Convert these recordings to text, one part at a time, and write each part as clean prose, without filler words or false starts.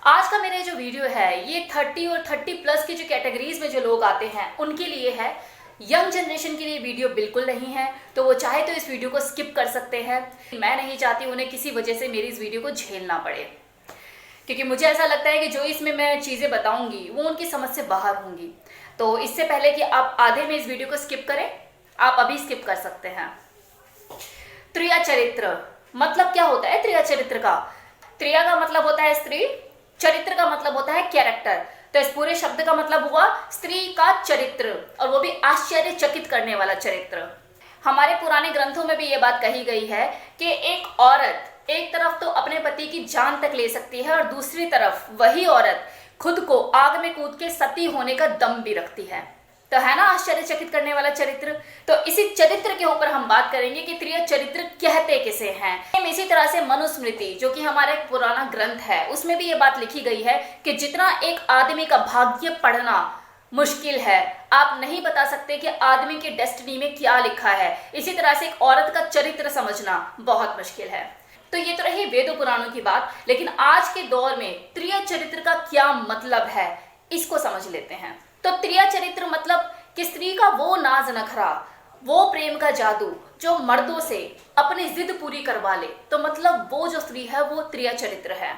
आज का मेरा जो वीडियो है ये 30 और 30 प्लस की जो कैटेगरीज में जो लोग आते हैं उनके लिए है। यंग जनरेशन के लिए वीडियो बिल्कुल नहीं है, तो वो चाहे तो इस वीडियो को स्किप कर सकते हैं। मैं नहीं चाहती उन्हें किसी वजह से मेरी इस वीडियो को झेलना पड़े, क्योंकि मुझे ऐसा लगता है कि जो इसमें मैं चीज़ें बताऊंगी वो उनकी समझ से बाहर होंगी। तो इससे पहले कि आप आधे में इस वीडियो को स्किप करें, आप अभी स्किप कर सकते हैं। त्रिया चरित्र मतलब क्या होता है? त्रिया चरित्र का, त्रिया का मतलब होता है स्त्री, चरित्र का मतलब होता है कैरेक्टर। तो इस पूरे शब्द का मतलब हुआ स्त्री का चरित्र, और वो भी आश्चर्यचकित करने वाला चरित्र। हमारे पुराने ग्रंथों में भी ये बात कही गई है कि एक औरत एक तरफ तो अपने पति की जान तक ले सकती है और दूसरी तरफ वही औरत खुद को आग में कूद के सती होने का दम भी रखती है। तो है ना आश्चर्यचकित करने वाला चरित्र। तो इसी चरित्र के ऊपर हम बात करेंगे कि त्रिया चरित्र कहते किसे हैं। इसी तरह से मनुस्मृति, जो कि हमारा एक पुराना ग्रंथ है, उसमें भी ये बात लिखी गई है कि जितना एक आदमी का भाग्य पढ़ना मुश्किल है, आप नहीं बता सकते कि आदमी के डेस्टिनी में क्या लिखा है। इसी तरह से एक औरत का चरित्र समझना बहुत मुश्किल है। तो ये तो रही वेदों पुराणों की बात, लेकिन आज के दौर में त्रिया चरित्र का क्या मतलब है इसको समझ लेते हैं। तो त्रिया चरित्र मतलब कि स्त्री का वो नाज नखरा, वो प्रेम का जादू जो मर्दों से अपनी जिद पूरी करवा ले, तो मतलब वो जो स्त्री है वो त्रिया चरित्र है।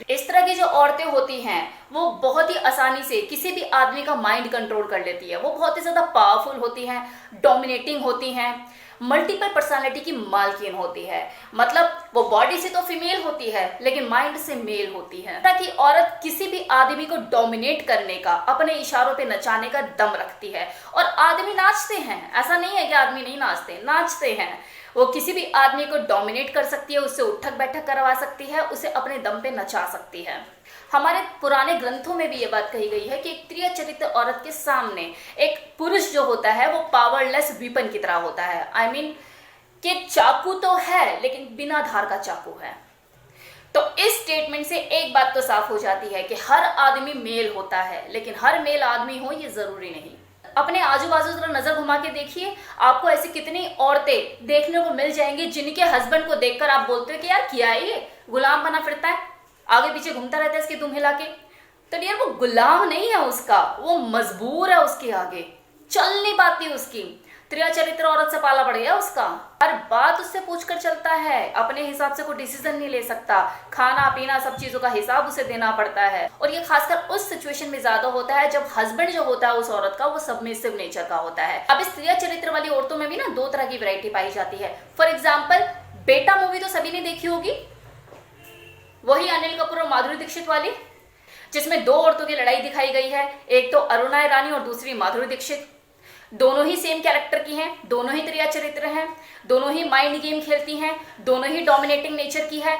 इस तरह की जो औरतें होती हैं वो बहुत ही आसानी से किसी भी आदमी का माइंड कंट्रोल कर लेती है। वो बहुत ही ज्यादा पावरफुल होती हैं, डोमिनेटिंग होती हैं, मल्टीपल पर्सनालिटी की मालकिन होती है। मतलब वो बॉडी से तो फीमेल होती है लेकिन माइंड से मेल होती है। ताकि औरत किसी भी आदमी को डोमिनेट करने का, अपने इशारों पे नचाने का दम रखती है। और आदमी नाचते हैं, ऐसा नहीं है कि आदमी नहीं नाचते, नाचते हैं। वो किसी भी आदमी को डोमिनेट कर सकती है, उससे उठक बैठक करवा सकती है, उसे अपने दम पे नचा सकती है। हमारे पुराने ग्रंथों में भी ये बात कही गई है कि एक त्रिया चरित्र औरत के सामने एक पुरुष जो होता है वो पावरलेस वीपन की तरह होता है। आई मीन कि चाकू तो है लेकिन बिना धार का चाकू है। तो इस स्टेटमेंट से एक बात तो साफ हो जाती है कि हर आदमी मेल होता है, लेकिन हर मेल आदमी हो ये जरूरी नहीं। अपने आजू बाजू जरा नजर घुमा के देखिए, आपको ऐसी कितनी औरतें देखने को मिल जाएंगी जिनके हस्बैंड को देखकर आप बोलते हो कि यार क्या है ये, गुलाम बना फिरता है, आगे पीछे घूमता रहता है इसके दुम हिला के। तो यार वो गुलाम नहीं है उसका, वो मजबूर है, उसके आगे चल नहीं पाती उसकी। त्रिया चरित्र औरत से पाला पड़ गया उसका, हर बात उससे पूछकर चलता है, अपने हिसाब से कोई डिसीजन नहीं ले सकता, खाना पीना सब चीजों का हिसाब उसे देना पड़ता है। और ये खासकर उस सिचुएशन में ज्यादा होता है जब हस्बैंड जो होता है उस औरत का वो सबमिसिव नेचर का होता है। अब इस त्रिया चरित्र वाली औरतों में भी ना दो तरह की वैरायटी पाई जाती है। फॉर एग्जाम्पल, बेटा मूवी तो सभी ने देखी होगी, वही अनिल कपूर और माधुरी दीक्षित वाली, जिसमें दो औरतों की लड़ाई दिखाई गई है। एक तो अरुणा ईरानी और दूसरी माधुरी दीक्षित। दोनों ही सेम कैरेक्टर की हैं, दोनों ही त्रिया चरित्र हैं, दोनों ही माइंड गेम खेलती हैं, दोनों ही डोमिनेटिंग नेचर की है।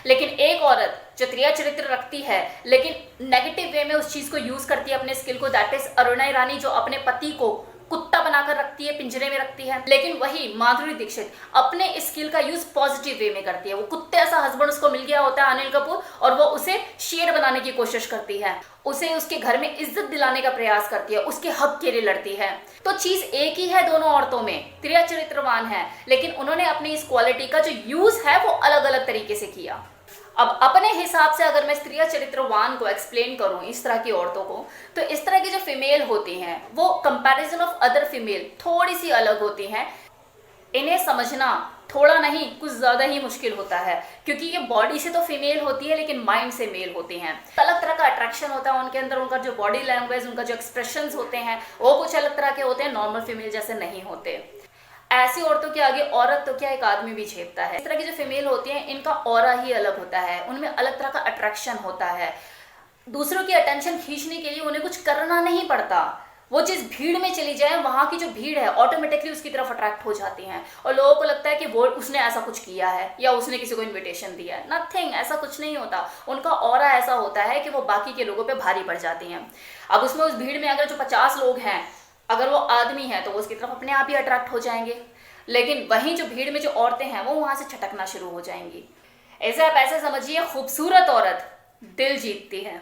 लेकिन एक औरत जो त्रिया चरित्र रखती है लेकिन नेगेटिव वे में उस चीज को यूज करती है अपने स्किल को, दैट इज अरुणा ईरानी, जो अपने पति को कुत्ता बनाकर रखती है, पिंजरे में रखती है। लेकिन वही माधुरी दीक्षित अपने स्किल का यूज पॉजिटिव वे में करती है। वो कुत्ते ऐसा हस्बैंड उसको मिल गया होता है अनिल कपूर, और वो उसे शेर बनाने की कोशिश करती है, उसे उसके घर में इज्जत दिलाने का प्रयास करती है, उसके हक के लिए लड़ती है। तो चीज एक ही है दोनों औरतों में, त्रिया चरित्रवान है, लेकिन उन्होंने अपनी इस क्वालिटी का जो यूज है वो अलग अलग तरीके से किया। अब अपने हिसाब से अगर मैं स्त्रिया चरित्रवान को एक्सप्लेन करूं इस तरह की औरतों को, तो इस तरह की जो फीमेल होती हैं वो कंपैरिजन ऑफ अदर फीमेल थोड़ी सी अलग होती हैं। इन्हें समझना थोड़ा नहीं कुछ ज्यादा ही मुश्किल होता है, क्योंकि ये बॉडी से तो फीमेल होती है लेकिन माइंड से मेल होती हैं। अलग तरह का अट्रैक्शन होता है उनके अंदर, उनका जो बॉडी लैंग्वेज, उनका जो एक्सप्रेशंस होते हैं वो कुछ अलग तरह के होते हैं, नॉर्मल फीमेल जैसे नहीं होते। ऐसी औरतों के आगे औरत तो क्या एक आदमी भी झेपता है। इस तरह की जो फीमेल होती हैं इनका ऑरा ही अलग होता है, उनमें अलग तरह का अट्रैक्शन होता है। दूसरों की अटेंशन खींचने के लिए उन्हें कुछ करना नहीं पड़ता, वो जिस भीड़ में चली जाए वहां की जो भीड़ है ऑटोमेटिकली उसकी तरफ अट्रैक्ट हो जाती हैं। और लोगों को लगता है कि वो उसने ऐसा कुछ किया है या उसने किसी को इन्विटेशन दिया है। नथिंग, ऐसा कुछ नहीं होता। उनका ऑरा ऐसा होता है कि वो बाकी के लोगों पे भारी पड़ जाती हैं। अब उसमें उस भीड़ में अगर जो 50 लोग हैं, अगर वो आदमी है तो वो उसकी तरफ अपने आप ही अट्रैक्ट हो जाएंगे, लेकिन वहीं जो भीड़ में जो औरतें हैं वो वहां से छटकना शुरू हो जाएंगी। ऐसे आप ऐसे समझिए, खूबसूरत औरत दिल जीतती है,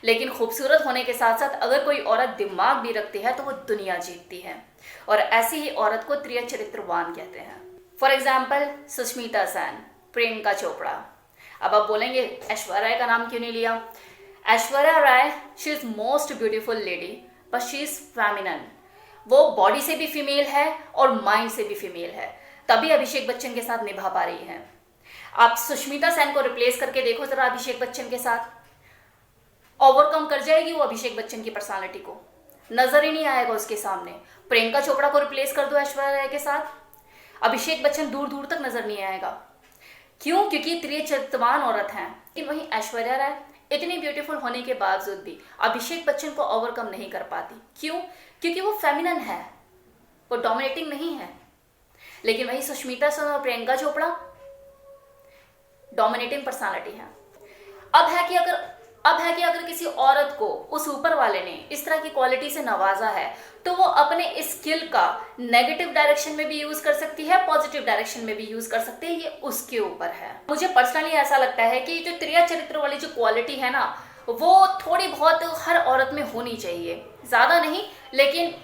लेकिन खूबसूरत होने के साथ साथ अगर कोई औरत दिमाग भी रखती है तो वो दुनिया जीतती है। और ऐसी ही औरत को त्रिया चरित्रवान कहते हैं। For example, Sushmita Sen, Priyanka Chopra. अब आप बोलेंगे ऐश्वर्या का नाम क्यों नहीं लिया? Aishwarya Rai, she is most beautiful lady but she is feminine. वो बॉडी से भी फीमेल है और माइंड से भी फीमेल है, तभी अभिषेक बच्चन के साथ निभा पा रही है। आप सुष्मिता सेन को रिप्लेस करके देखो जरा अभिषेक बच्चन के साथ, ओवरकम कर जाएगी वो अभिषेक बच्चन की पर्सनालिटी को, नजर ही नहीं आएगा उसके सामने। प्रियंका चोपड़ा को रिप्लेस कर दो ऐश्वर्या राय के साथ, अभिषेक बच्चन दूर दूर तक नजर नहीं आएगा। क्यों? क्योंकि त्रिय चरित्रवान औरत हैं। लेकिन वहीं ऐश्वर्या राय इतनी ब्यूटीफुल होने के बावजूद भी अभिषेक बच्चन को ओवरकम नहीं कर पाती। क्यों? क्योंकि वो फेमिनन है, वो डोमिनेटिंग नहीं है। लेकिन वही सुष्मिता सेन और प्रियंका चोपड़ा डोमिनेटिंग पर्सनालिटी है। अब है कि अगर किसी औरत को उस ऊपर वाले ने इस तरह की क्वालिटी से नवाजा है तो वो अपने स्किल का नेगेटिव डायरेक्शन में भी यूज कर सकती है, पॉजिटिव डायरेक्शन में भी यूज कर सकती है, ये उसके ऊपर है। मुझे पर्सनली ऐसा लगता है कि जो त्रिया चरित्र वाली जो क्वालिटी है ना, वो थोड़ी बहुत हर औरत में होनी चाहिए, ज्यादा नहीं लेकिन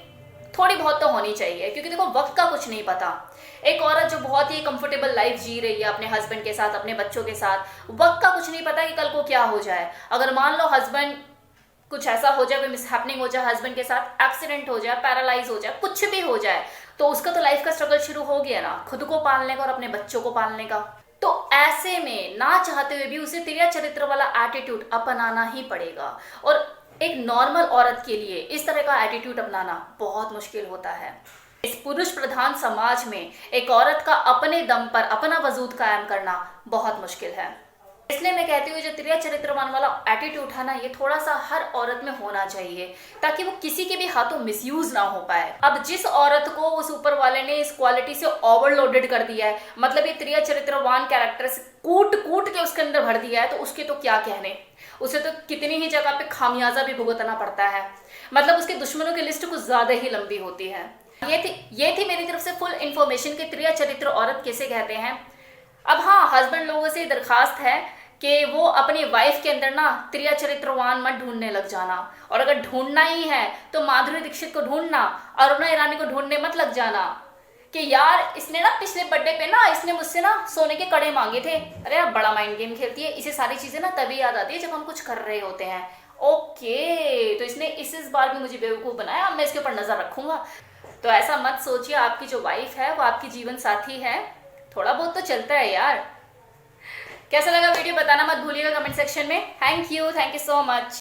थोड़ी बहुत तो होनी चाहिए। क्योंकि देखो वक्त का कुछ नहीं पता, एक औरत जो बहुत ही कंफर्टेबल लाइफ जी रही है अपने हस्बैंड के साथ, अपने बच्चों के साथ, वक्त का कुछ नहीं पता कि कल को क्या हो जाए। अगर मान लो हस्बैंड कुछ ऐसा हो जाए, कोई मिसहैपनिंग हो जाए हस्बैंड के साथ, एक्सीडेंट हो जाए, पैरालाइज हो जाए, कुछ भी हो जाए, तो उसका तो लाइफ का स्ट्रगल शुरू हो गया ना, खुद को पालने का और अपने बच्चों को पालने का। तो ऐसे में ना चाहते हुए भी उसे त्रिया चरित्र वाला एटीट्यूड अपनाना ही पड़ेगा। और एक नॉर्मल औरत के लिए इस तरह का एटीट्यूड अपनाना बहुत मुश्किल होता है। इस पुरुष प्रधान समाज में एक औरत का अपने दम पर अपना वजूद कायम करना बहुत मुश्किल है। इसलिए मैं कहती हूँ जो त्रिया चरित्रवान वाला एटीट्यूड है ना, ये थोड़ा सा हर औरत में होना चाहिए ताकि वो किसी के भी हाथों मिसयूज ना हो पाए। अब जिस औरत को उस ऊपर वाले ने इस क्वालिटी से ओवरलोडेड कर दिया है, मतलब ये त्रिया चरित्रवान कैरेक्टर से कूट कूट के उसके अंदर भर दिया है, तो उसके तो क्या कहने, उसे तो कितनी ही जगह पे खामियाजा भी भुगतना पड़ता है। मतलब उसके दुश्मनों की लिस्ट कुछ ज्यादा ही लंबी होती है। ये थी मेरी तरफ से फुल इंफॉर्मेशन कि त्रिया चरित्र औरत किसे कहते हैं। अब हाँ, हस्बैंड लोगों से दरखास्त है कि वो अपनी वाइफ के अंदर ना त्रिया चरित्रवान मत ढूंढने लग जाना, और अगर ढूंढना ही है तो माधुरी दीक्षित को ढूंढना, अरुणा ईरानी को ढूंढने मत लग जाना कि यार इसने ना पिछले बर्थडे पे ना इसने मुझसे ना सोने के कड़े मांगे थे। अरे यार बड़ा माइंड गेम खेलती है। इसे सारी चीजें ना तभी याद आती है जब हम कुछ कर रहे होते हैं। ओके, तो इसने इस बार भी मुझे बेवकूफ बनाया, अब मैं इसके ऊपर नजर रखूंगा। तो ऐसा मत सोचिए, आपकी जो वाइफ है वो आपकी जीवन साथी है, थोड़ा बहुत तो चलता है यार। कैसा लगा वीडियो बताना मत भूलिएगा कमेंट सेक्शन में। Thank you so much.